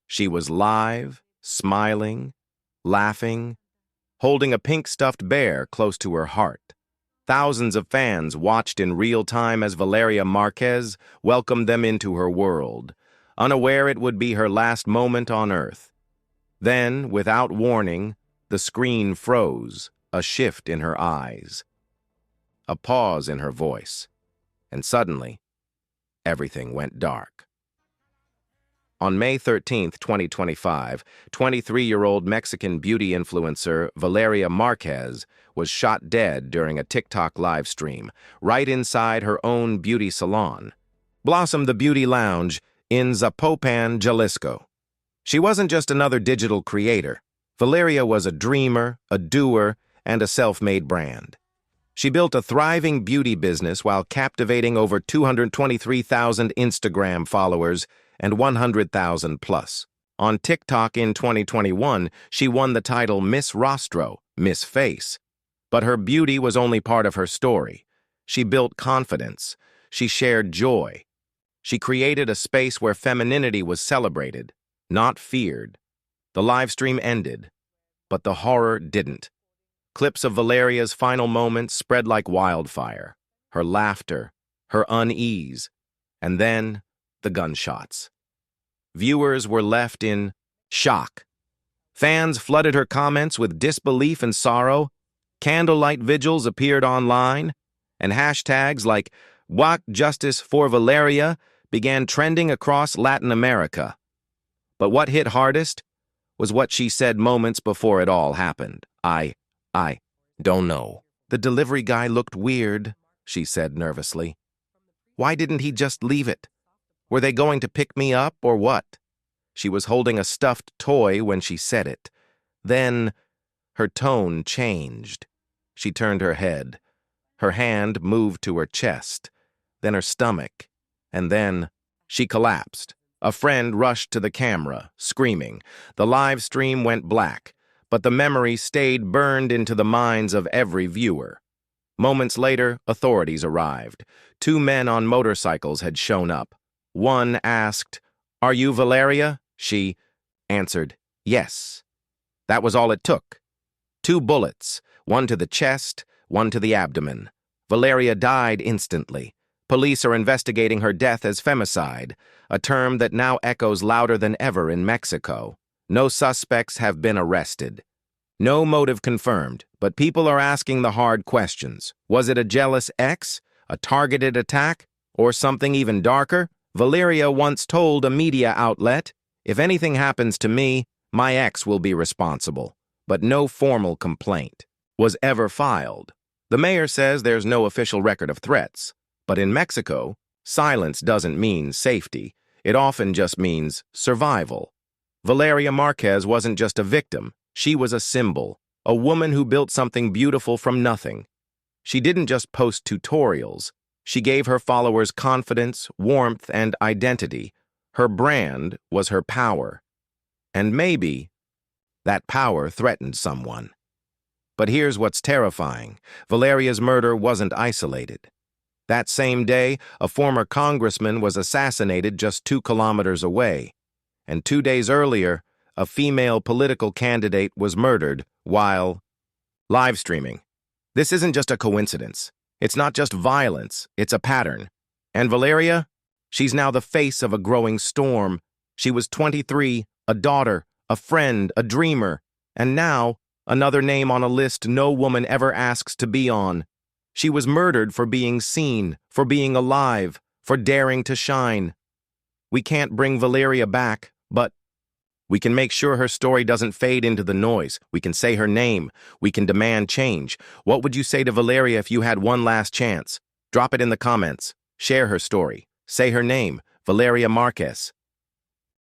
She was live, smiling, laughing, holding a pink stuffed bear close to her heart. Thousands of fans watched in real time as Valeria Márquez welcomed them into her world, unaware it would be her last moment on Earth. Then, without warning, the screen froze, a shift in her eyes, a pause in her voice, and suddenly, everything went dark. On May 13, 2025, 23-year-old Mexican beauty influencer Valeria Márquez was shot dead during a TikTok live stream, right inside her own beauty salon, Blossom the Beauty Lounge in Zapopan, Jalisco. She wasn't just another digital creator. Valeria was a dreamer, a doer, and a self-made brand. She built a thriving beauty business while captivating over 223,000 Instagram followers and 100,000 plus. On TikTok in 2021, she won the title Miss Rostro, Miss Face. But her beauty was only part of her story. She built confidence. She shared joy. She created a space where femininity was celebrated, not feared. The live stream ended, but the horror didn't. Clips of Valeria's final moments spread like wildfire. Her laughter, her unease, and then the gunshots. Viewers were left in shock. Fans flooded her comments with disbelief and sorrow. Candlelight vigils appeared online, and hashtags like "Walk Justice for Valeria" began trending across Latin America. But what hit hardest was what she said moments before it all happened. I don't know. The delivery guy looked weird, she said nervously. Why didn't he just leave it? Were they going to pick me up or what? She was holding a stuffed toy when she said it. Then her tone changed. She turned her head. Her hand moved to her chest, then her stomach, and then she collapsed. A friend rushed to the camera, screaming. The live stream went black, but the memory stayed burned into the minds of every viewer. Moments later, authorities arrived. 2 men on motorcycles had shown up. One asked, "Are you Valeria?" She answered, "Yes." That was all it took. 2 bullets, one to the chest, one to the abdomen. Valeria died instantly. Police are investigating her death as femicide, a term that now echoes louder than ever in Mexico. No suspects have been arrested. No motive confirmed, but people are asking the hard questions. Was it a jealous ex, a targeted attack, or something even darker? Valeria once told a media outlet, "If anything happens to me, my ex will be responsible." But no formal complaint was ever filed. The mayor says there's no official record of threats. But in Mexico, silence doesn't mean safety. It often just means survival. Valeria Márquez wasn't just a victim. She was a symbol, a woman who built something beautiful from nothing. She didn't just post tutorials. She gave her followers confidence, warmth, and identity. Her brand was her power. And maybe that power threatened someone. But here's what's terrifying. Valeria's murder wasn't isolated. That same day, a former congressman was assassinated just 2 kilometers away. And 2 days earlier, a female political candidate was murdered while live streaming. This isn't just a coincidence. It's not just violence, it's a pattern. And Valeria? She's now the face of a growing storm. She was 23, a daughter, a friend, a dreamer, and now another name on a list no woman ever asks to be on. She was murdered for being seen, for being alive, for daring to shine. We can't bring Valeria back, but we can make sure her story doesn't fade into the noise. We can say her name. We can demand change. What would you say to Valeria if you had one last chance? Drop it in the comments. Share her story. Say her name, Valeria Márquez.